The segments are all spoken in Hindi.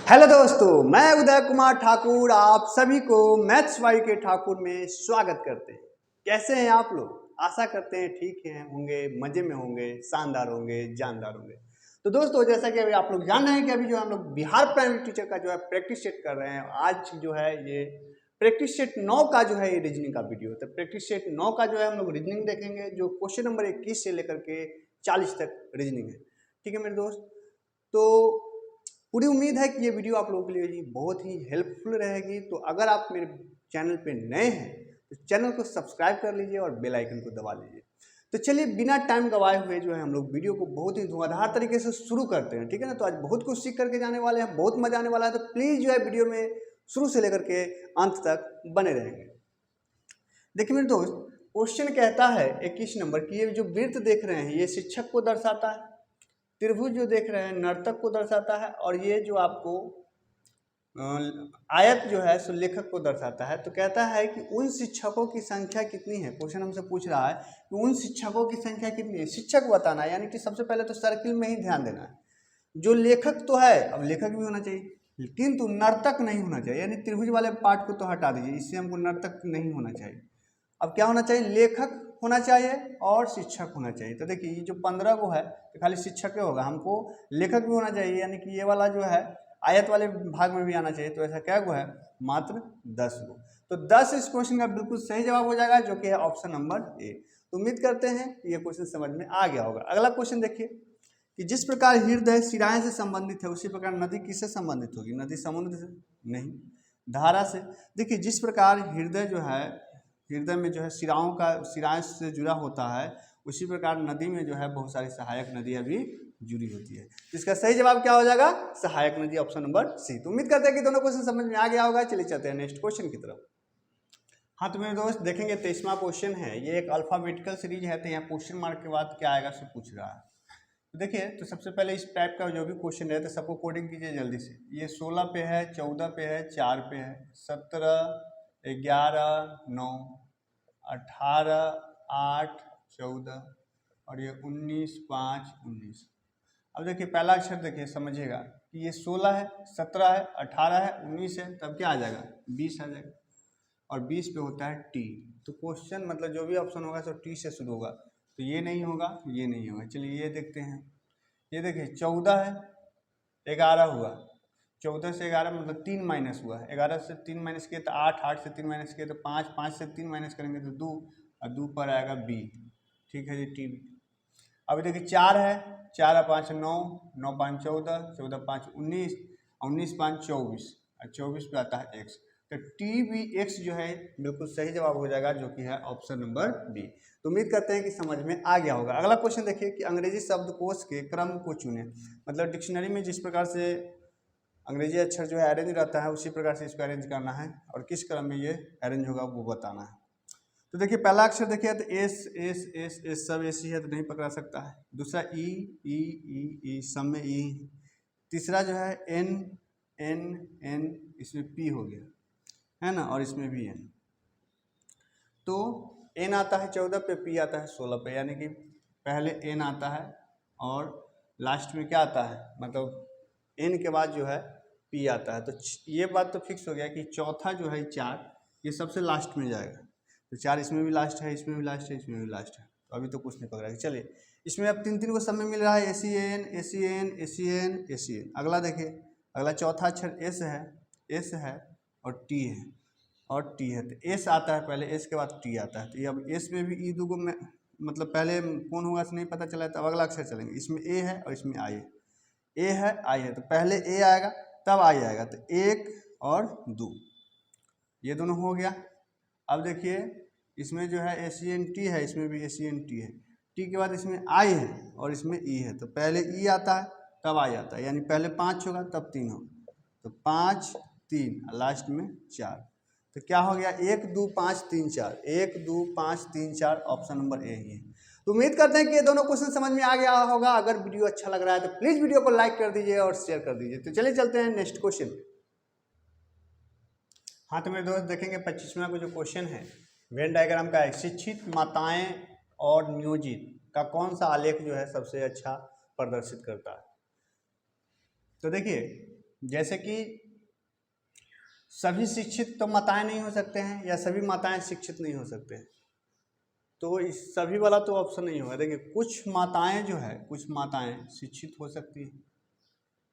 हेलो दोस्तों, मैं उदय कुमार ठाकुर आप सभी को मैथ्स वाई के ठाकुर में स्वागत करते हैं। कैसे हैं आप लोग? आशा करते हैं ठीक हैं होंगे, मजे में होंगे, शानदार होंगे, जानदार होंगे। तो दोस्तों, जैसा कि अभी आप लोग जान रहे हैं कि अभी जो हम लोग बिहार प्राइमरी टीचर का जो है प्रैक्टिस सेट कर रहे हैं। आज जो है ये प्रैक्टिस सेट 9 का जो है ये रीजनिंग का वीडियो है। तो प्रैक्टिस सेट 9 का जो है हम लोग रीजनिंग देखेंगे, जो क्वेश्चन नंबर 21 से लेकर के 40 तक रीजनिंग है। ठीक है मेरे दोस्त, तो पूरी उम्मीद है कि ये वीडियो आप लोगों के लिए बहुत ही हेल्पफुल रहेगी। तो अगर आप मेरे चैनल पे नए हैं तो चैनल को सब्सक्राइब कर लीजिए और बेल आइकन को दबा लीजिए। तो चलिए बिना टाइम गवाए हुए जो है हम लोग वीडियो को बहुत ही धुआंधार तरीके से शुरू करते हैं। ठीक है ना? तो आज बहुत कुछ सीख करके जाने वाले हैं, बहुत मजा आने वाला है। तो प्लीज जो है वीडियो में शुरू से लेकर के अंत तक बने रहेंगे। देखिए मेरे दोस्त, क्वेश्चन कहता है 21 नंबर की, ये जो वृत्त देख रहे हैं ये शिक्षक को दर्शाता है, त्रिभुज जो देख रहे हैं नर्तक को दर्शाता है, और ये जो आपको आयत जो है सो लेखक को दर्शाता है। तो कहता है कि उन शिक्षकों की संख्या कितनी है। क्वेश्चन हमसे पूछ रहा है कि उन शिक्षकों की संख्या कितनी है, शिक्षक बताना है। यानी कि सबसे पहले तो सर्किल में ही ध्यान देना है। जो लेखक तो है, अब लेखक भी होना चाहिए किंतु नर्तक नहीं होना चाहिए। यानी त्रिभुज वाले पार्ट को तो हटा दीजिए, इससे हमको नर्तक नहीं होना चाहिए। अब क्या होना चाहिए? लेखक होना चाहिए और शिक्षक होना चाहिए। तो देखिए ये जो 15 को है तो खाली शिक्षक ही होगा, हमको लेखक भी होना चाहिए। यानी कि ये वाला जो है आयत वाले भाग में भी आना चाहिए। तो ऐसा क्या गो है? मात्र 10 गो। तो 10 इस क्वेश्चन का बिल्कुल सही जवाब हो जाएगा, जो कि है ऑप्शन नंबर ए। तो उम्मीद करते हैं कि ये क्वेश्चन समझ में आ गया होगा। अगला क्वेश्चन देखिए कि जिस प्रकार हृदय सिराएं से संबंधित है उसी प्रकार नदी किससे संबंधित होगी? नदी समुद्र से नहीं, धारा से। देखिए जिस प्रकार हृदय जो है, हृदय में जो है सिराएं से जुड़ा होता है, उसी प्रकार नदी में जो है बहुत सारी सहायक नदियां भी जुड़ी होती है। तो इसका सही जवाब क्या हो जाएगा? सहायक नदी, ऑप्शन नंबर सी। तो उम्मीद करते हैं कि दोनों क्वेश्चन समझ में आ गया होगा। चलिए चलते हैं नेक्स्ट क्वेश्चन की तरफ। हाँ तो मेरे दोस्त देखेंगे 23वां क्वेश्चन है। ये एक अल्फाबेटिकल सीरीज है, तो यहाँ क्वेश्चन मार्क के बाद क्या आएगा सो पूछ रहा है। तो देखिए, तो सबसे पहले इस टाइप का जो भी क्वेश्चन है तो सबको कोडिंग कीजिए जल्दी से। ये 16 पे है, 14 पे है, 4 पे है, 17, 11, 9, 18, 8, 14 और ये 19, 5, 19। अब देखिए पहला अक्षर देखिए समझिएगा कि ये 16 है, 17 है, 18 है, 19 है, तब क्या आ जाएगा? 20 आ जाएगा। और 20 पे होता है टी। तो क्वेश्चन मतलब जो भी ऑप्शन होगा तो टी से शुरू होगा। तो ये नहीं होगा, ये नहीं होगा। चलिए ये देखते हैं। ये देखिए 14 है, 11 हुआ, 14 से 11 मतलब 3 माइनस हुआ है, 11 से 3 माइनस किए तो 8, 8 से 3 माइनस किए तो 5, 5 से 3 माइनस करेंगे तो 2, और 2 पर आएगा बी। ठीक है जी, टी। अभी देखिए 4 है, 4 और 5 9, 9 5 14, 14 5 19, 19 5 24 और 24 पे आता है एक्स। तो टी बी एक्स जो है बिल्कुल सही जवाब हो जाएगा, जो कि है ऑप्शन नंबर बी। तो उम्मीद करते हैं कि समझ में आ गया होगा। अगला क्वेश्चन देखिए कि अंग्रेजी शब्दकोश के क्रम को चुने। मतलब डिक्शनरी में जिस प्रकार से अंग्रेजी अक्षर जो है अरेंज रहता है उसी प्रकार से इसको अरेंज करना है, और किस क्रम में ये अरेंज होगा वो बताना है। तो देखिए पहला अक्षर देखिए तो एस एस एस एस सब एस ही है तो नहीं पकड़ा सकता है। दूसरा ई ई ई ई सब में ई। तीसरा जो है एन एन एन, इसमें पी हो गया है ना, और इसमें भी एन। तो एन आता है 14 पे, पी आता है 16 पे। यानी कि पहले एन आता है और लास्ट में क्या आता है, मतलब एन के बाद जो है पी आता है। तो ये बात तो फिक्स हो गया कि चौथा जो है 4 ये सबसे लास्ट में जाएगा। तो 4 इसमें भी लास्ट है, इसमें भी लास्ट है, इसमें भी लास्ट है। तो अभी तो कुछ नहीं पकड़ा है। चलिए इसमें अब 3 3 को सब में मिल रहा है, A C N A C N A C N A C N. अगला देखिए, अगला चौथा अक्षर एस है, एस है और टी है, और टी है। तो एस आता है पहले, एस के बाद टी आता है। तो ये अब एस में भी ई दूगो में मतलब पहले कौन होगा से नहीं पता चला, तो अब अगला अक्षर चलेंगे। इसमें ए है और इसमें आई है, ए है आई है। तो पहले ए आएगा तब आई आएगा। तो 1 और 2 ये दोनों हो गया। अब देखिए इसमें जो है ए सी एन टी है, इसमें भी ए सी एन टी है। टी के बाद इसमें आई है और इसमें ई है। तो पहले ई आता है तब आई आता है, यानी पहले 5 होगा तब 3 होगा। तो 5 3 लास्ट में 4। तो क्या हो गया? 1 2 5 3 4, 1 2 5 3 4, ऑप्शन नंबर ए ही है। तो उम्मीद करते हैं कि ये दोनों क्वेश्चन समझ में आ गया होगा। अगर वीडियो अच्छा लग रहा है तो प्लीज वीडियो को लाइक कर दीजिए और शेयर कर दीजिए। तो चलिए चलते हैं नेक्स्ट क्वेश्चन। हाँ तो मेरे दोस्त देखेंगे 25वां को जो क्वेश्चन है वेन डायग्राम का है। शिक्षित माताएं और नियोजित का कौन सा आलेख जो है सबसे अच्छा प्रदर्शित करता है? तो देखिए जैसे कि सभी शिक्षित तो माताएं नहीं हो सकते हैं, या सभी माताएं शिक्षित नहीं हो सकते हैं, तो इस सभी वाला तो ऑप्शन नहीं होगा। देखिए कुछ माताएं जो है, कुछ माताएं शिक्षित हो सकती है,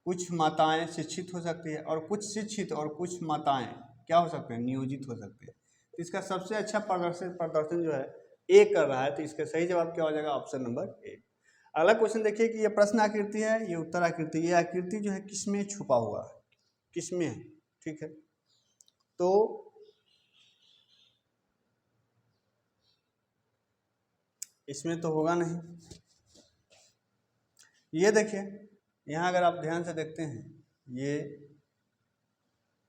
कुछ माताएं शिक्षित हो सकती है, और कुछ शिक्षित और कुछ माताएं क्या हो सकते हैं, नियोजित हो सकती है। तो इसका सबसे अच्छा प्रदर्शन जो है ए कर रहा है, तो इसका सही जवाब क्या हो जाएगा, ऑप्शन नंबर ए। अगला क्वेश्चन देखिए कि ये प्रश्न आकृति है, ये उत्तर आकृति। ये आकृति जो है किसमें छुपा हुआ है, किसमें है, ठीक है। तो इसमें तो होगा नहीं। ये देखिए यहाँ अगर आप ध्यान से देखते हैं, ये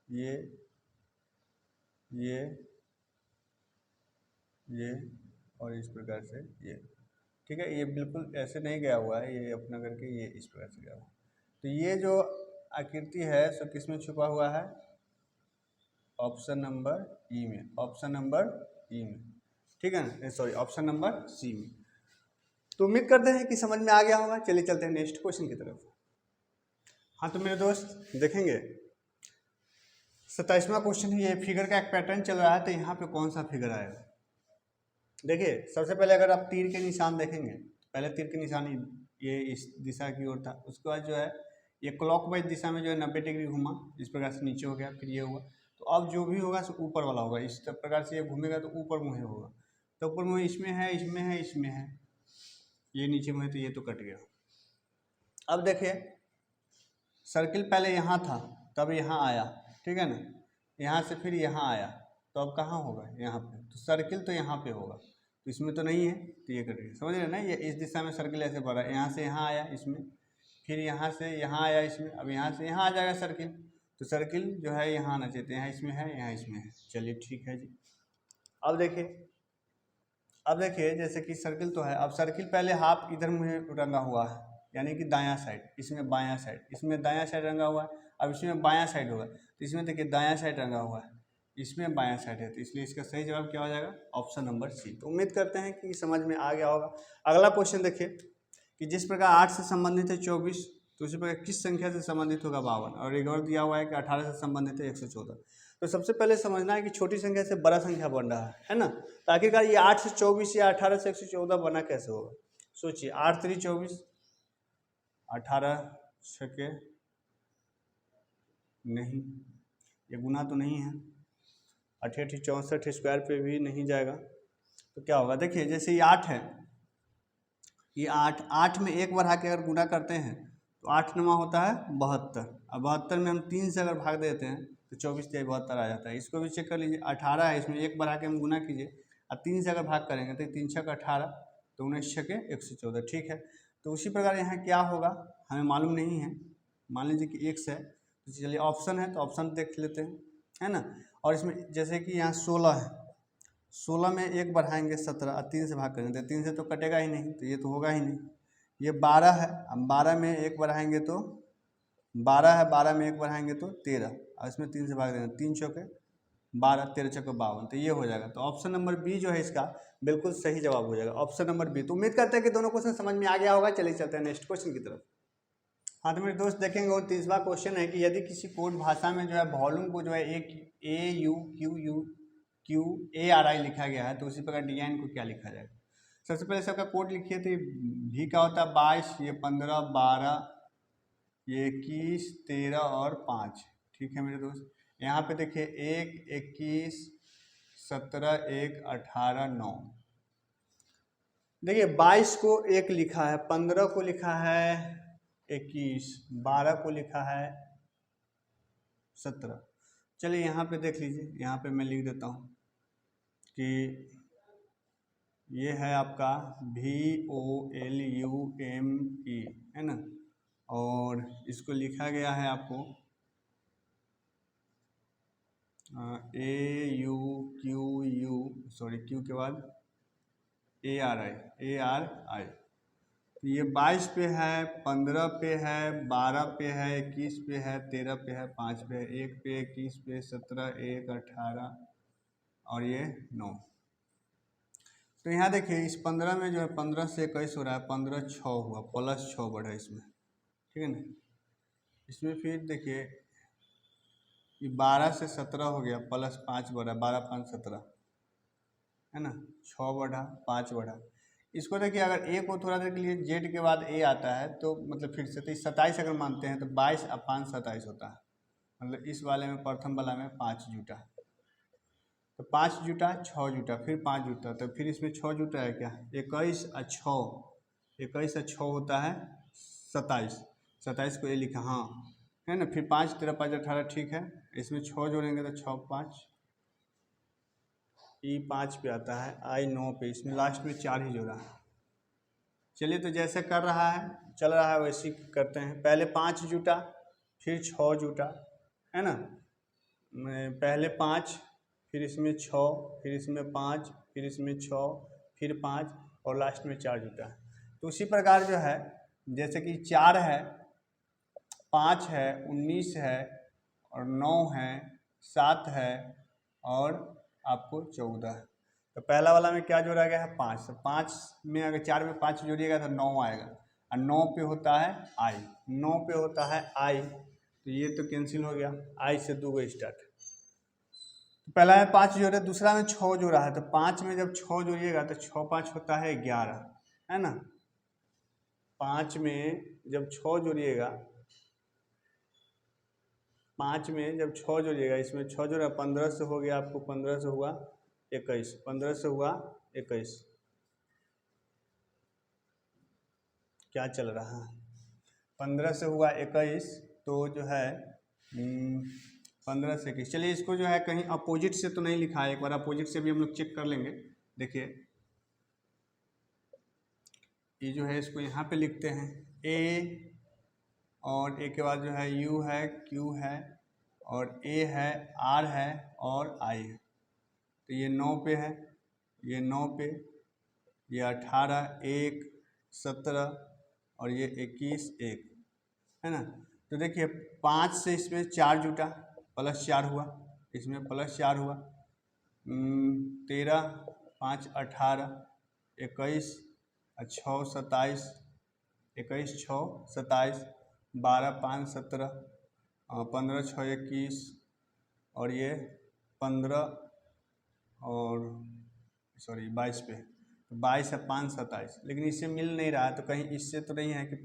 ये ये ये और इस प्रकार से ये, ठीक है। ये बिल्कुल ऐसे नहीं गया हुआ है, ये अपना करके ये इस प्रकार से गया हुआ है। तो ये जो आकृति है सो किस में छुपा हुआ है, ऑप्शन नंबर ई में, ऑप्शन नंबर ई में, ठीक है ना, सॉरी ऑप्शन नंबर सी में। तो उम्मीद करते हैं कि समझ में आ गया होगा। चलिए चलते हैं नेक्स्ट क्वेश्चन की तरफ। हाँ तो मेरे दोस्त देखेंगे 27वां क्वेश्चन है। ये फिगर का एक पैटर्न चल रहा है, तो यहाँ पे कौन सा फिगर आएगा। देखिए सबसे पहले अगर आप तीर के निशान देखेंगे, पहले तीर के निशान ये इस दिशा की ओर था, उसके बाद जो है ये क्लॉकवाइज दिशा में जो है 90 डिग्री घूमा, इस प्रकार से नीचे हो गया, फिर ये हुआ। तो अब जो भी होगा सो ऊपर वाला होगा, इस प्रकार से ये घूमेगा तो ऊपर मुँह होगा। तो ऊपर मुँह इसमें है, इसमें है, इसमें है, ये नीचे मुँह, तो ये तो कट गया। अब देखिए सर्किल पहले यहाँ था, तब यहाँ आया, ठीक है ना, यहाँ से फिर यहाँ आया, तो अब कहाँ होगा, यहाँ पे। तो सर्किल तो यहाँ पे होगा, तो इसमें तो नहीं है, तो ये कट गया। समझ रहे ना, ये इस दिशा में सर्किल ऐसे बढ़ा, यहाँ से यहाँ आया इसमें, फिर यहाँ से यहाँ आया इसमें, अब यहाँ से यहाँ आ जाएगा सर्किल। तो सर्किल जो है यहाँ आना चाहिए, यहाँ इसमें है, यहाँ इसमें है। चलिए ठीक है जी। अब देखिए जैसे कि सर्किल तो है, अब सर्किल पहले हाफ इधर में रंगा हुआ है, यानी कि दायां साइड, इसमें बायां साइड, इसमें दायां साइड रंगा हुआ है। अब इसमें बायां साइड होगा, तो इसमें देखिए दायां साइड रंगा हुआ है, इसमें बायां साइड है, तो इसलिए इसका सही जवाब क्या हो जाएगा, ऑप्शन नंबर सी। तो उम्मीद करते हैं कि समझ में आ गया होगा। अगला क्वेश्चन देखिए कि जिस प्रकार 8 से संबंधित है 24, तो उसी प्रकार किस संख्या से संबंधित होगा 52, और एक और दिया हुआ है कि 18 से संबंधित है 114। तो सबसे पहले समझना है कि छोटी संख्या से बड़ा संख्या बन रहा है ना। तो आखिरकार ये 8 से 24 या 18 से 114 बना कैसे होगा। सोचिए 8 3 24, 18 छके नहीं, ये गुना तो नहीं है, 8 8 64 स्क्वायर पे भी नहीं जाएगा। तो क्या होगा, देखिए जैसे ये 8 है, ये 8 में 1 बढ़ा के अगर गुना करते हैं तो 8 नमा होता है 72। अब 72 में हम 3 से अगर भाग देते हैं तो 24 से 72 आ जाता है। इसको भी चेक कर लीजिए, 18 है, इसमें 1 बढ़ा के हम गुना कीजिए, अब 3 से अगर भाग करेंगे तो 3 छक 18, तो 19 छके 114, ठीक है। तो उसी प्रकार यहाँ क्या होगा हमें मालूम नहीं है, मान लीजिए कि x है, तो चलिए ऑप्शन है तो ऑप्शन देख लेते हैं, है ना। और इसमें जैसे कि यहाँ 16 है, 16 में 1 बढ़ाएंगे 17, 3 से भाग करेंगे तो 3 से तो कटेगा ही नहीं, तो ये तो होगा ही नहीं। ये 12 है, अब 12 में 1 बढ़ाएंगे तो 12 है, 12 में 1 बढ़ाएंगे तो 13, और इसमें 3 से भाग देंगे, 3 चौके 12, 13 चौके 52, तो ये हो जाएगा। तो ऑप्शन नंबर बी जो है इसका बिल्कुल सही जवाब हो जाएगा, ऑप्शन नंबर बी। तो उम्मीद करते हैं कि दोनों क्वेश्चन समझ में आ गया होगा। चलिए चलते हैं नेक्स्ट क्वेश्चन की तरफ। हाँ तो मेरे दोस्त देखेंगे, और 30वां क्वेश्चन है कि यदि किसी कोड भाषा में जो है वॉल्यूम को जो है AUQUARI लिखा गया है, तो उसी प्रकार डिजाइन को क्या लिखा जाएगा। सबसे पहले सबका कोड लिखिए, तो भी का होता है 22, ये 15, 12, ये 21, 13 और 5, ठीक है मेरे दोस्त। यहाँ पे देखिए 1, 21, 17, 1, 18, 9। देखिए 22 को 1 लिखा है, 15 को लिखा है 21, 12 को लिखा है 17। चलिए यहाँ पे देख लीजिए, यहाँ पे मैं लिख देता हूँ कि ये है आपका VOLUME, है ना, और इसको लिखा गया है आपको AUQU, सॉरी क्यू के बाद ARI। तो ये 22 पे है, 15 पे है, 12 पे है, 21 पे है, 13 पे है, 5 पे है, 1 पे, 21 पे, 17, 1, 18 और ये 9। तो यहाँ देखिए इस 15 में जो है 15 से 21 हो रहा है, 15 6 हुआ, +6 बढ़ा इसमें, ठीक है ना। इसमें फिर देखिए ये 12 से 17 हो गया, प्लस 5 बढ़ा, 12 5 17 है ना, 6 बढ़ा 5 बढ़ा। इसको देखिए अगर ए को थोड़ा देर के लिए जेड के बाद ए आता है तो मतलब फिर से तो 27 अगर मानते हैं तो 22 और 5 27 होता है, मतलब इस वाले में प्रथम वाला में 5 जुटा, तो 5 जुटा 6 जुटा फिर 5 जुटा, तो फिर इसमें 6 जुटा है क्या, 21 और 6, 21 और 6 होता है 27, 27 को ये लिखा हाँ है ना। फिर 5 13 5 18 ठीक है, इसमें 6 जोड़ेंगे तो 6 5, ई 5 पे आता है, आई 9 पे, इसमें लास्ट में 4 ही जोड़ा है। चलिए तो जैसे कर रहा है चल रहा है वैसे ही करते हैं। पहले 5 जुटा फिर 6 जुटा है ना, पहले 5 फिर इसमें 6 फिर इसमें 5 फिर इसमें 6 फिर 5 और लास्ट में 4 जुटा। तो उसी प्रकार जो है जैसे कि 4 है, 5 है, 19 है और 9 है, 7 है और आपको 14 है। तो पहला वाला में क्या जोड़ा गया है 5, तो 5 में अगर 4 में 5 जोड़िएगा तो 9 आएगा और 9 पे होता है आई, 9 पे होता है आई, तो ये तो कैंसिल हो गया, आई से 2 गो स्टार्ट। तो पहला में 5 जोड़े, दूसरा में 6 जोड़ा है, तो 5 में जब 6 जोड़िएगा तो 6 5 होता है 11 है ना। 5 में जब 6 जोड़िएगा, 5 में जब 6 जोड़िएगा, इसमें 6 जोड़ा 15 से हो गया आपको, 15 से हुआ 21, 15 से हुआ 21, क्या चल रहा है 15 से हुआ 21, तो जो है 15 से 21। चलिए इसको जो है कहीं अपोजिट से तो नहीं लिखा है, एक बार अपोजिट से भी हम लोग चेक कर लेंगे। देखिए ये जो है इसको यहाँ पे लिखते हैं ए, और ए के बाद जो है यू है, क्यू है और ए है, आर है और आई है। तो ये 9 पे है, ये 9 पे, ये 18 1 17 और ये 21 1 है ना। तो देखिए 5 से इसमें 4 जुटा, प्लस 4 हुआ, इसमें प्लस 4 हुआ, 13 5 18 21 6 27, 21 6 27, 12 5 17, 15 6 21 और ये 15 और सॉरी 22 पे, तो 22 है 5 27, लेकिन इससे मिल नहीं रहा है, तो कहीं इससे तो नहीं है कि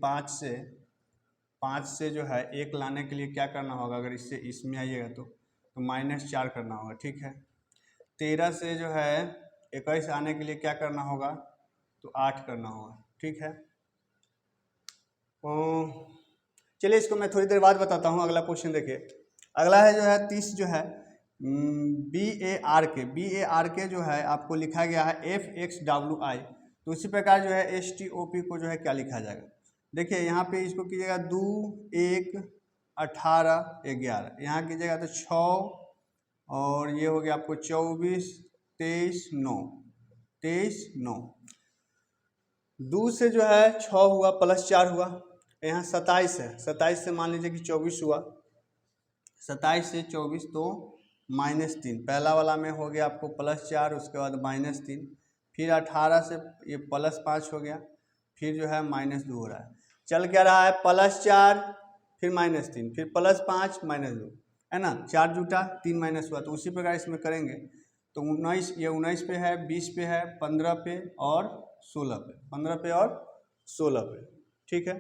5 से जो है 1 लाने के लिए क्या करना होगा, अगर इससे इसमें आइएगा तो -4 करना होगा, ठीक है। 13 से जो है 21 आने के लिए क्या करना होगा, तो 8 करना होगा, ठीक है। चलिए इसको मैं थोड़ी देर बाद बताता हूँ। अगला क्वेश्चन देखिए, अगला है जो है 30 जो है BARK जो है आपको लिखा गया है FXWI, तो उसी प्रकार जो है STOP को जो है क्या लिखा जाएगा। देखिए यहाँ पे इसको कीजिएगा 2 1 18 11, यहाँ कीजिएगा तो 6 और ये हो गया आपको 24 23 9, 23 9, 2 से जो है 6 हुआ प्लस 4 हुआ, यहाँ 27 है, 27 से मान लीजिए कि 24 हुआ, 27 से 24 तो -3, पहला वाला में हो गया आपको +4, उसके बाद -3, फिर 18 से ये +5 हो गया, फिर जो है -2 हो रहा है, चल क्या रहा है +4 फिर -3 फिर +5 -2 है ना, 4 जुटा 3 माइनस हुआ, तो उसी प्रकार इसमें करेंगे तो 19, ये 19 पे है, 20 पे है, 15 पे और 16 पे, 15 पे और 16 पे, ठीक है,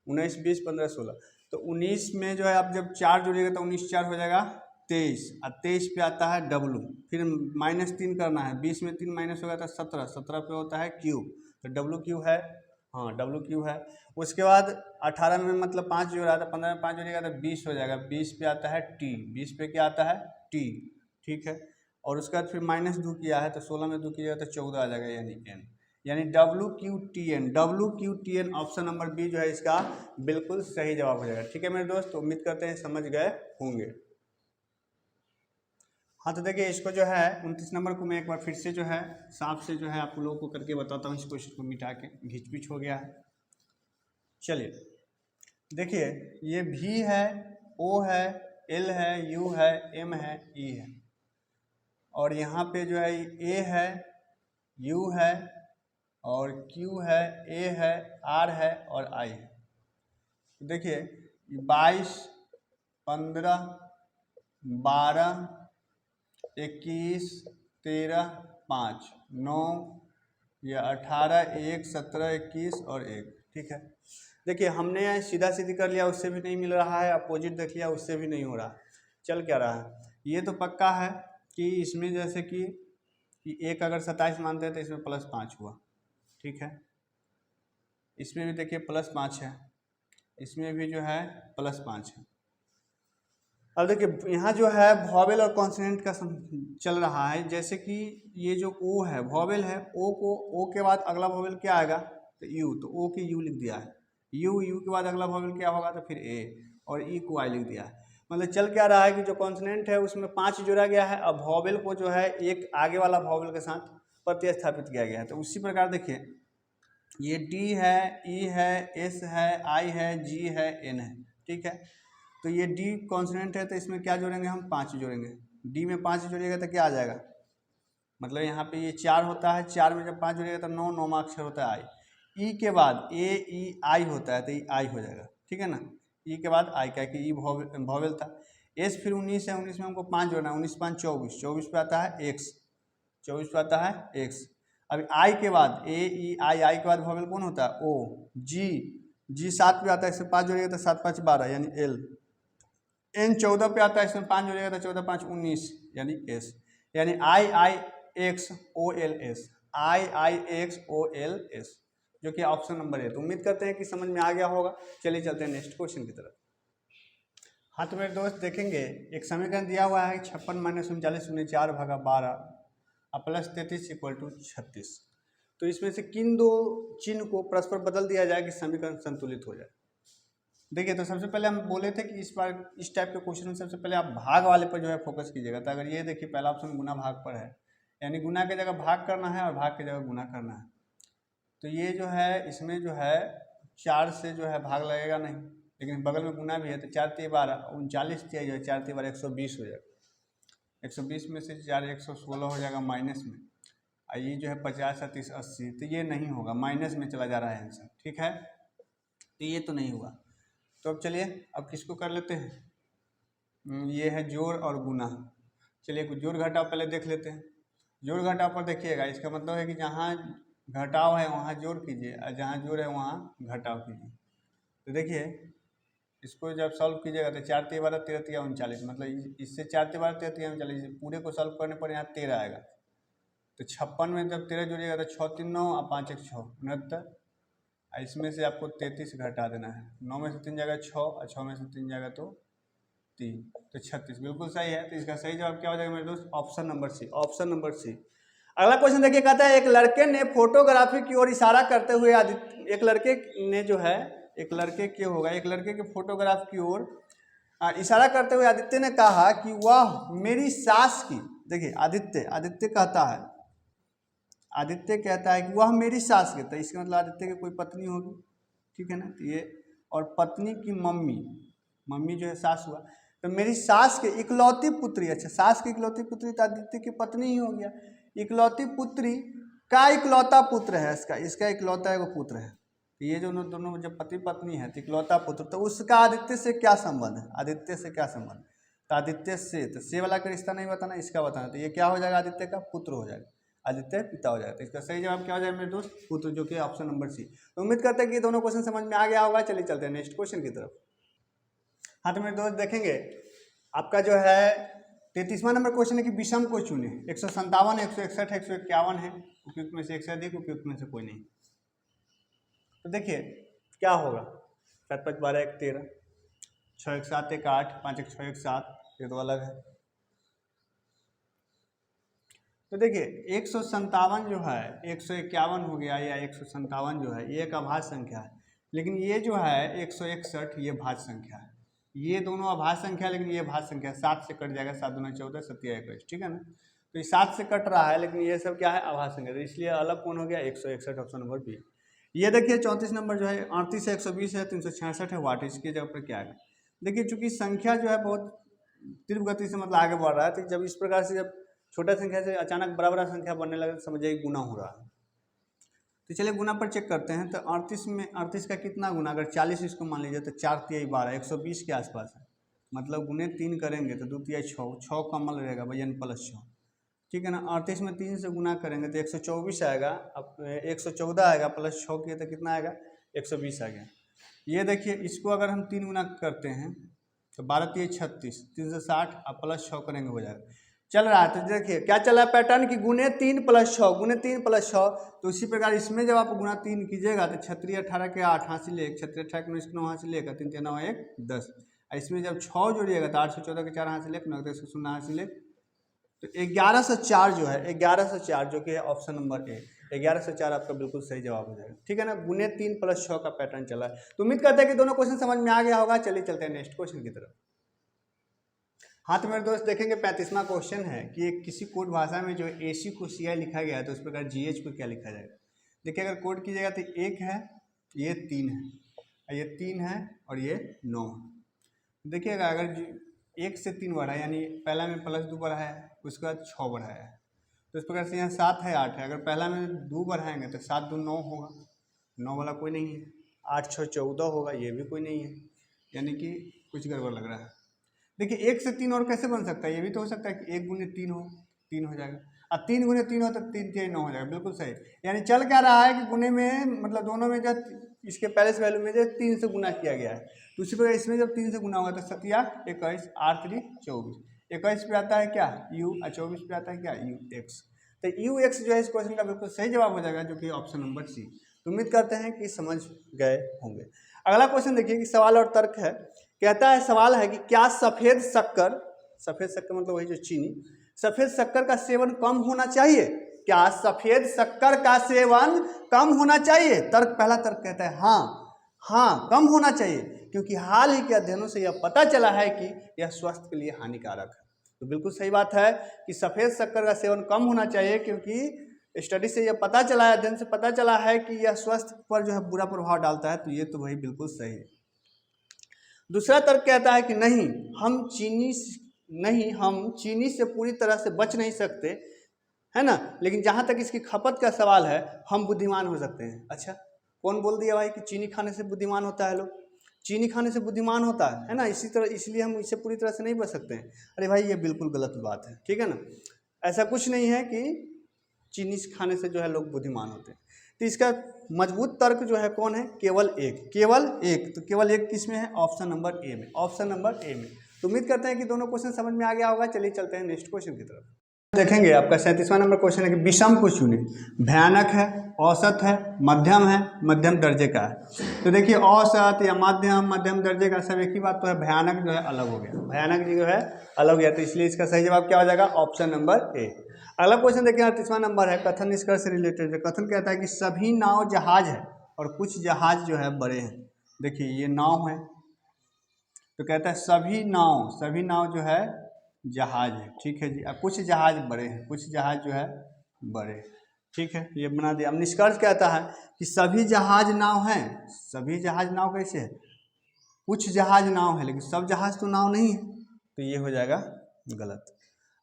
19 20 15 16, तो 19 में जो है आप जब 4 जोड़िएगा तो 19 4 हो जाएगा 23, और 23 पे आता है W, फिर -3 करना है, 20 में 3 माइनस होगा तो 17, 17 पे होता है Q, तो WQ है, हाँ WQ है। उसके बाद 18 में मतलब 5 जोड़ा था, 15 में 5 जोड़िएगा तो 20 हो जाएगा, 20 पे आता है T, 20 पे क्या आता है T, ठीक है। और उसके बाद फिर -2 किया है तो 16 में 2 किया तो 14 आ जाएगा, यानी N, यानी WQTN, WQTN option number B जो है इसका बिल्कुल सही जवाब हो जाएगा, ठीक है मेरे दोस्त। तो उम्मीद करते हैं समझ गए होंगे। हाँ तो देखिए इसको जो है 29 नंबर को मैं एक बार फिर से जो है साफ से जो है आप लोगों को करके बताता हूँ, इस क्वेश्चन को मिटा के, घिच पिच हो गया है। चलिए देखिए ये V है, O है, L है, U है, M है, E है, और यहाँ पे जो है A है, U है और Q है, A है, R है और I है। देखिए 22 15 12, 21, 13, 5, 9 या 18, 1, 17, 21 और 1। ठीक है, देखिए हमने सीधा सीधी कर लिया, उससे भी नहीं मिल रहा है, अपोजिट देख लिया, उससे भी नहीं हो रहा। चल क्या रहा है, ये तो पक्का है कि इसमें जैसे कि एक अगर 27 मानते हैं तो इसमें +5 हुआ। ठीक है, इसमें भी देखिए +5 है, इसमें भी जो है +5 है। अब देखिए यहाँ जो है वॉवेल और कॉन्सोनेंट का चल रहा है, जैसे कि ये जो ओ है वॉवेल है, ओ को ओ के बाद अगला वॉवेल क्या आएगा तो यू, तो ओ के यू लिख दिया है, यू के बाद अगला वॉवेल क्या होगा तो फिर ए, और ई को आई लिख दिया है। मतलब चल क्या रहा है कि जो कॉन्सोनेंट है उसमें 5 जोड़ा गया है, अब वॉवेल को जो है एक आगे वाला वॉवेल के साथ प्रतिस्थापित किया गया है। तो उसी प्रकार देखिए ये डी है, ई है, एस है, आई है, जी है, एन है। ठीक है, तो ये डी कॉन्सोनेंट है तो इसमें क्या जोड़ेंगे हम 5 जोड़ेंगे, डी में 5 जोड़िएगा तो क्या आ जाएगा, मतलब यहाँ पे ये 4 होता है, 4 में जब 5 जोड़िएगा तो 9, 9 अक्षर होता है आई। ई के बाद ए ई आई होता है तो ये आई हो जाएगा। ठीक है ना, ई के बाद आई, क्या कि ई वॉवेल था। एस फिर 19 है, 19 में हमको 5 जोड़ना है, 19 5 24, 24 पे आता है एक्स, 24 पे आता है एक्स। अब आई के बाद ए ई आई के बाद वॉवेल कौन होता है ओ, जी 7 पे आता है, इसमें 5 जोड़िएगा तो 7 5 12 यानी एल। एन 14 पे आता है, इसमें 5 जोड़िएगा तो 14 5 19 यानी एस, यानी आई एक्स ओ एल एस, आई एक्स ओ एल एस, जो कि ऑप्शन नंबर है। तो उम्मीद करते हैं कि समझ में आ गया होगा। चलिए चलते हैं नेक्स्ट क्वेश्चन की तरफ। हाँ तो मेरे दोस्त देखेंगे एक समीकरण दिया हुआ है 56 - 39 4 भागा 12 + 33 = 36। तो इसमें से किन दो चिन्ह को परस्पर बदल दिया जाए कि समीकरण संतुलित हो जाए। देखिए तो सबसे पहले हम बोले थे कि इस बार इस टाइप के क्वेश्चन में सबसे पहले आप भाग वाले पर जो है फोकस कीजिएगा। तो अगर ये देखिए पहला ऑप्शन गुना भाग पर है, यानी गुना की जगह भाग करना है और भाग की जगह गुना करना है। तो ये जो है इसमें जो है 4 से जो है भाग लगेगा नहीं, लेकिन बगल में गुना भी है तो 4 × 12 39 जो है 4 × 12 120 हो जाएगा। 120 में से 4 116 हो जाएगा माइनस में, और ये जो है 50 × 30 80, तो ये नहीं होगा, माइनस में चला जा रहा है आंसर। ठीक है, तो ये तो नहीं हुआ। तो अब चलिए अब किसको कर लेते हैं, ये है जोड़ और गुना। चलिए कुछ जोड़ घटाव पहले देख लेते हैं। जोड़ घटाव पर देखिएगा, इसका मतलब है कि जहाँ घटाव है वहाँ जोड़ कीजिए और जहाँ जोड़ है वहाँ घटाव कीजिए। तो देखिए इसको जब सॉल्व कीजिएगा तो 4 × 12 13 × 39, मतलब इससे 4 × 12 13 × 39 पूरे को सॉल्व करने पर यहाँ 13 आएगा। तो 56 में जब 13 जोड़िएगा तो 6 3 9 और 5 1 6 69, इसमें से आपको 33 घटा देना है। 9 में से 3 जाएगा 6 और 6 में से 3 जाएगा तो 3, तो 36 बिल्कुल सही है। तो इसका सही जवाब क्या हो जाएगा मेरे दोस्त, option number C, option number C. अगला क्वेश्चन देखिए, कहता है एक लड़के ने फोटोग्राफी की ओर इशारा करते हुए एक लड़के ने जो है एक लड़के के फोटोग्राफ की ओर इशारा करते हुए आदित्य ने कहा कि वह मेरी सास की, देखिए आदित्य कहता है कि वह मेरी सास की, तो इसका मतलब आदित्य की कोई पत्नी होगी। ठीक है ना, तो ये और पत्नी की मम्मी जो है सास हुआ, तो मेरी सास के इकलौती पुत्री, अच्छा सास की इकलौती पुत्री तो आदित्य की पत्नी ही हो गया। इकलौती पुत्री का इकलौता पुत्र है, इसका इकलौता एगो पुत्र है। तो ये जो दोनों जब पति पत्नी है तो इकलौता पुत्र, तो उसका आदित्य से क्या संबंध है, आदित्य से क्या संबंध, तो आदित्य से, तो से वाला का रिश्ता नहीं बताना, इसका बताना। तो ये क्या हो जाएगा, आदित्य का पुत्र हो जाएगा, आदित्य पिता हो जाएगा। तो इसका सही जवाब क्या हो जाएगा मेरे दोस्त, पुत्र, जो कि ऑप्शन नंबर सी। तो उम्मीद करते हैं कि दोनों क्वेश्चन समझ में आ गया होगा। चलिए चलते हैं नेक्स्ट क्वेश्चन की तरफ। हाँ तो मेरे दोस्त देखेंगे आपका जो है 33वां नंबर क्वेश्चन है कि विषम को चुने। 157 161 151 है, उपयुक्त में से एक से अधिक, उपयुक्त में से कोई नहीं। तो देखिए क्या होगा, 7 5 12 1 13, 6 1 7 1 8, 5 1 6 1 7, ये तो अलग है। तो देखिए 157 जो है 151 हो गया, या 157 जो है ये एक अभाज्य संख्या है, लेकिन ये जो है 161 ये भाज्य संख्या है। ये दोनों अभाज्य संख्या, लेकिन ये भाज्य संख्या 7 से कट जाएगा, 7 दूना 14 7 21, ठीक है ना। तो ये 7 से कट रहा है, लेकिन ये सब क्या है, अभाज्य संख्या, तो इसलिए अलग कौन हो गया, 161, ऑप्शन नंबर बी। ये देखिए 34 नंबर जो है 38 है 120 है 366 है वाट, इसकी जगह पर क्या है। देखिए चूंकि संख्या जो है बहुत तीव्र गति से मतलब आगे बढ़ रहा है, तो जब इस प्रकार से जब छोटा संख्या से अचानक बड़ा संख्या बनने लगे तो समझिए गुना हो रहा है। तो चलिए गुना पर चेक करते हैं। तो 38 में 38 का कितना गुना, अगर 40 इसको मान लीजिए तो 4 × 3 = 12, 120 के आसपास है, मतलब गुने 3 करेंगे तो 2 तिया 6, 6 कॉमन रहेगा भैया +6, ठीक है ना। 38 में 3 से गुना करेंगे तो 124 आएगा। अब 114 आएगा, +6 किए तो कितना आएगा, 120 आ गया। ये देखिए इसको अगर हम 3 गुना करते हैं तो 12 तिया 36, 3 से 60, अब +6 करेंगे हो जाएगा। चल रहा है तो देखिए क्या चल रहा है पैटर्न की गुने 3 +6, गुने 3 +6। तो इसी प्रकार इसमें जब आप गुना 3 कीजिएगा तो 36 18 के 8 हासिल 1, 36 18 के 9 हासिल 1, 3 3 9 1 10। इसमें जब 6 जोड़िएगा तो 814 के 4 हासिल 1, 9 0 हासिल 1, तो 1104 जो है, 1104 जो कि है ऑप्शन नंबर ए, 1104 आपका बिल्कुल सही जवाब हो जाएगा, ठीक है ना। गुने 3 +6 का पैटर्न चला है। तो उम्मीद करते हैं कि दोनों क्वेश्चन समझ में आ गया होगा। चलिए चलते हैं नेक्स्ट क्वेश्चन की तरफ। हाँ तो मेरे दोस्त देखेंगे 35वां क्वेश्चन है कि किसी कोड भाषा में जो AC को CI लिखा गया है तो उस प्रकार GH को क्या लिखा जाएगा। देखिए अगर कोड कीजिएगा तो 1 है, ये 3 है, ये 3 है और ये 9 है। देखिएगा अगर 1 से 3 बढ़ा है, यानी पहला में +2 बढ़ा है, उसके बाद 6 बढ़ाया है, तो इस प्रकार से यहाँ 7 है 8 है। अगर पहला में 2 बढ़ाएंगे तो 7 2 9 होगा, 9 वाला कोई नहीं है। 8 6 14 होगा, ये भी कोई नहीं है, यानी कि कुछ गड़बड़ लग रहा है। देखिए 1 से 3 और कैसे बन सकता है, ये भी तो हो सकता है कि 1 गुने 3 हो, 3 हो जाएगा। अब 3 गुने 3 हो तो 3 3 9 हो जाएगा, बिल्कुल सही। यानी चल क्या रहा है कि गुने में मतलब दोनों में जो इसके पहले से वैल्यू में जो 3 से गुना किया गया है, तो उसी प्रकार इसमें जब 3 से गुना होगा तो 7 21, 8 3 24, 21 पे आता है क्या u और 24 पे आता है क्या ux। तो ux जो है इस क्वेश्चन का बिल्कुल सही जवाब हो जाएगा, जो कि ऑप्शन नंबर सी। तो उम्मीद करते हैं कि समझ गए होंगे। अगला क्वेश्चन देखिए कि सवाल और तर्क है। कहता है सवाल है कि क्या सफ़ेद शक्कर मतलब वही जो चीनी, सफ़ेद शक्कर का सेवन कम होना चाहिए। क्या सफ़ेद शक्कर का सेवन कम होना चाहिए। तर्क, पहला तर्क कहता है हाँ कम होना चाहिए, क्योंकि हाल ही के अध्ययनों से यह पता चला है कि यह स्वास्थ्य के लिए हानिकारक है। तो बिल्कुल सही बात है कि सफ़ेद शक्कर का सेवन कम होना चाहिए, क्योंकि स्टडी से यह पता चला है, अध्ययन से पता चला है कि यह स्वास्थ्य पर जो है बुरा प्रभाव डालता है। तो ये तो वही बिल्कुल सही है। दूसरा तर्क कहता है कि नहीं, हम चीनी से पूरी तरह से बच नहीं सकते, है ना, लेकिन जहाँ तक इसकी खपत का सवाल है हम बुद्धिमान हो सकते हैं। अच्छा, कौन बोल दिया भाई कि चीनी खाने से बुद्धिमान होता है। लोग चीनी खाने से बुद्धिमान होता है ना, इसी तरह इसलिए हम इससे पूरी तरह से नहीं बच सकते हैं। अरे भाई ये बिल्कुल गलत बात है, ठीक है ना। ऐसा कुछ नहीं है कि चीनी खाने से जो है लोग बुद्धिमान होते हैं। तो इसका मजबूत तर्क जो है कौन है, केवल एक। तो केवल एक किस में है, ऑप्शन नंबर ए में, ऑप्शन नंबर ए में। तो उम्मीद करते हैं कि दोनों क्वेश्चन समझ में आ गया होगा। चलिए चलते हैं नेक्स्ट क्वेश्चन की तरफ। देखेंगे आपका 37वां नंबर क्वेश्चन है कि विषम को चुने। भयानक है, औसत है, मध्यम है, मध्यम दर्जे का है। तो देखिए औसत या मध्यम दर्जे का सब एक ही बात तो है। भयानक जो है अलग हो गया, भयानक जो है अलग हो गया, तो इसलिए इसका सही जवाब क्या हो जाएगा, ऑप्शन नंबर ए। अगला क्वेश्चन देखिए 38वां नंबर है, कथन निष्कर्ष से रिलेटेड है। कथन कहता है कि सभी नाव जहाज है और कुछ जहाज जो है बड़े हैं। देखिए ये नाव है, तो कहता है सभी नाव जो है जहाज है, ठीक है जी। अब कुछ जहाज बड़े हैं, कुछ जहाज जो है बड़े, ठीक है, ये बना दिया। अब निष्कर्ष कहता है कि सभी जहाज नाव हैं। सभी जहाज नाव कैसे है, कुछ जहाज नाव है लेकिन सब जहाज तो नाव नहीं है, तो ये हो जाएगा गलत।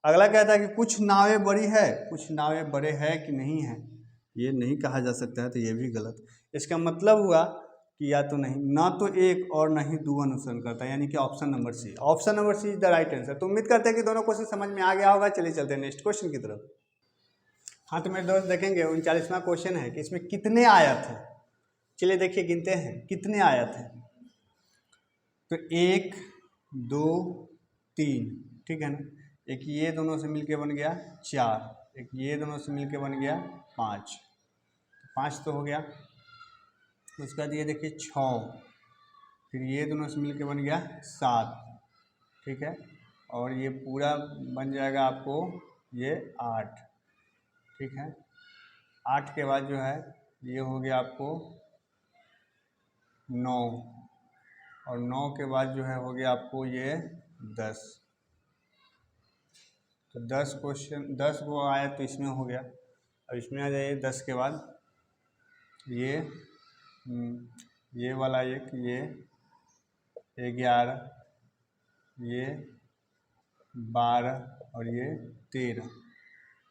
अगला कहता है कि कुछ नावें बड़ी है, कुछ नावें बड़े है कि नहीं है, ये नहीं कहा जा सकता है, तो ये भी गलत। इसका मतलब हुआ कि या तो नहीं, ना तो एक और ना ही दो अनुसरण करता है, यानी कि option number C, option number C is the right answer. तो उम्मीद करते हैं कि दोनों क्वेश्चन समझ में आ गया होगा। चलिए चलते हैं नेक्स्ट क्वेश्चन की तरफ। हाँ तो मेरे दोस्त देखेंगे 39वां क्वेश्चन है कि इसमें कितने आयत हैं। चलिए देखिए गिनते हैं कितने आयत हैं। तो 1 2 3, ठीक है ना। एक ये दोनों से मिलके बन गया 4, एक ये दोनों से मिलके बन गया 5, 5 तो हो गया। उसके बाद ये देखिए 6, फिर ये दोनों से मिलके बन गया 7, ठीक है, और ये पूरा बन जाएगा आपको ये 8, ठीक है। 8 के बाद जो है ये हो गया आपको 9, और 9 के बाद जो है हो गया आपको ये 10। तो 10 क्वेश्चन 10 को आया तो इसमें हो गया। अब इसमें आ जाइए 10 के बाद ये वाला एक, ये 11, ये 12 और ये 13।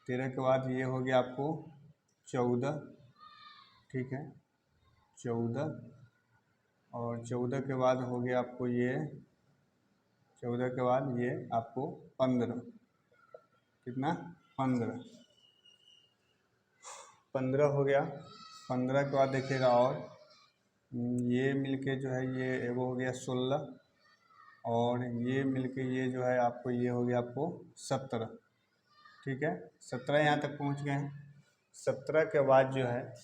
13 के बाद ये हो गया आपको 14, ठीक है, 14, और 14 के बाद हो गया आपको ये 14 के बाद ये आपको 15, कितना 15 हो गया। 15 के बाद देखिएगा और ये मिलके जो है ये वो हो गया 16, और ये मिलके ये जो है आपको ये हो गया आपको 17। ठीक है, 17 यहाँ तक पहुँच गए हैं। 17 के बाद जो है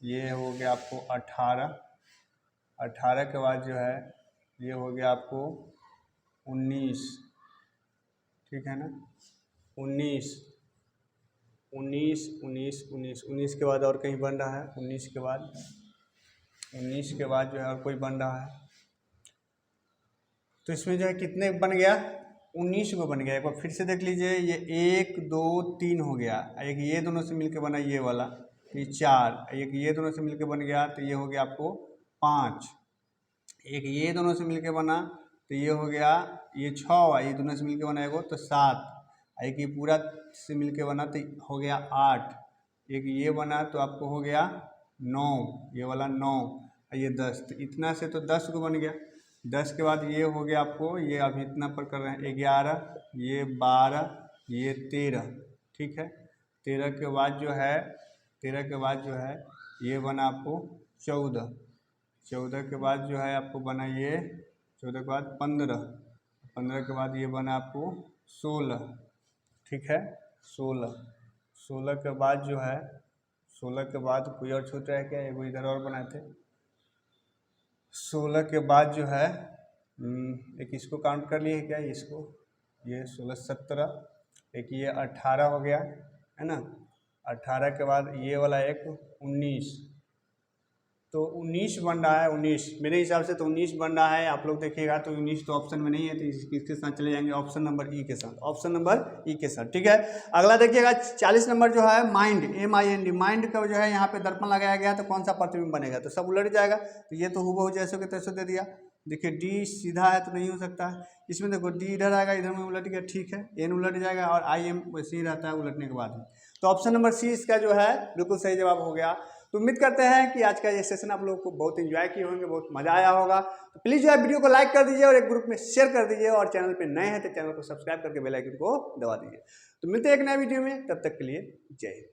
ये हो गया आपको 18, 18 के बाद जो है ये हो गया आपको 19, ठीक है ना, 19, 19, 19, 19, 19 के बाद और कहीं बन रहा है, 19 के बाद, 19 के बाद जो है और कोई बन रहा है। तो इसमें जो है कितने बन गया, 19 को बन गया। एक बार फिर से देख लीजिए, ये 1 2 3 हो गया, एक ये दोनों से मिलके बना ये वाला, ये 4, एक ये दोनों से मिलके बन गया तो ये हो गया आपको 5, एक ये दोनों से मिलके बना तो ये हो गया ये 6, ये दोनों से मिलके बना एगो तो 7, एक ये पूरा से मिलके बना तो हो गया 8, एक ये बना तो आपको हो गया 9, ये वाला 9, ये 10, तो इतना से तो 10 को बन गया। 10 के बाद ये हो गया आपको, ये अभी इतना पर कर रहे हैं 11, ये 12, ये 13, ठीक है। 13 के बाद जो है, 13 के बाद जो है ये बना आपको 14, 14 के बाद जो है आपको बना ये 14 के बाद 15, 15 के बाद ये बना आपको 16, ठीक है, 16, 16 के बाद जो है, 16 के बाद कोई और छूट रहा है क्या, एगो इधर और बनाए थे। 16 के बाद जो है एक इसको काउंट कर लिए क्या, इसको, ये 16 17, एक ये 18 हो गया है ना, 18 के बाद ये वाला एक 19, तो 19 बन रहा है। 19 मेरे हिसाब से तो 19 बन रहा है। आप लोग देखिएगा तो 19 तो ऑप्शन में नहीं है, तो इसके साथ चले जाएंगे ऑप्शन नंबर ई के साथ, ऑप्शन नंबर ई के साथ, ठीक है। अगला देखिएगा 40 नंबर जो है माइंड, MIND, माइंड का जो है यहाँ पे दर्पण लगाया गया तो कौन सा प्रतिबिंब बनेगा, तो सब उलट जाएगा। तो ये तो हूबहू जैसे के तैसे दे दिया। देखिए डी सीधा है तो नहीं हो सकता है, इसमें देखो डी इधर आएगा, इधर में उलट गया, ठीक है, एन उलट जाएगा और IM वैसे ही रहता है उलटने के बाद। तो ऑप्शन नंबर सी इसका जो है बिल्कुल सही जवाब हो गया। तो उम्मीद करते हैं कि आज का ये सेशन आप लोगों को बहुत एंजॉय किए होंगे, बहुत मजा आया होगा। तो प्लीज़ जो है वीडियो को लाइक कर दीजिए और एक ग्रुप में शेयर कर दीजिए, और चैनल पे नए हैं तो चैनल को सब्सक्राइब करके बेल आइकन को दबा दीजिए। तो मिलते हैं एक नए वीडियो में, तब तक के लिए जय हिंद।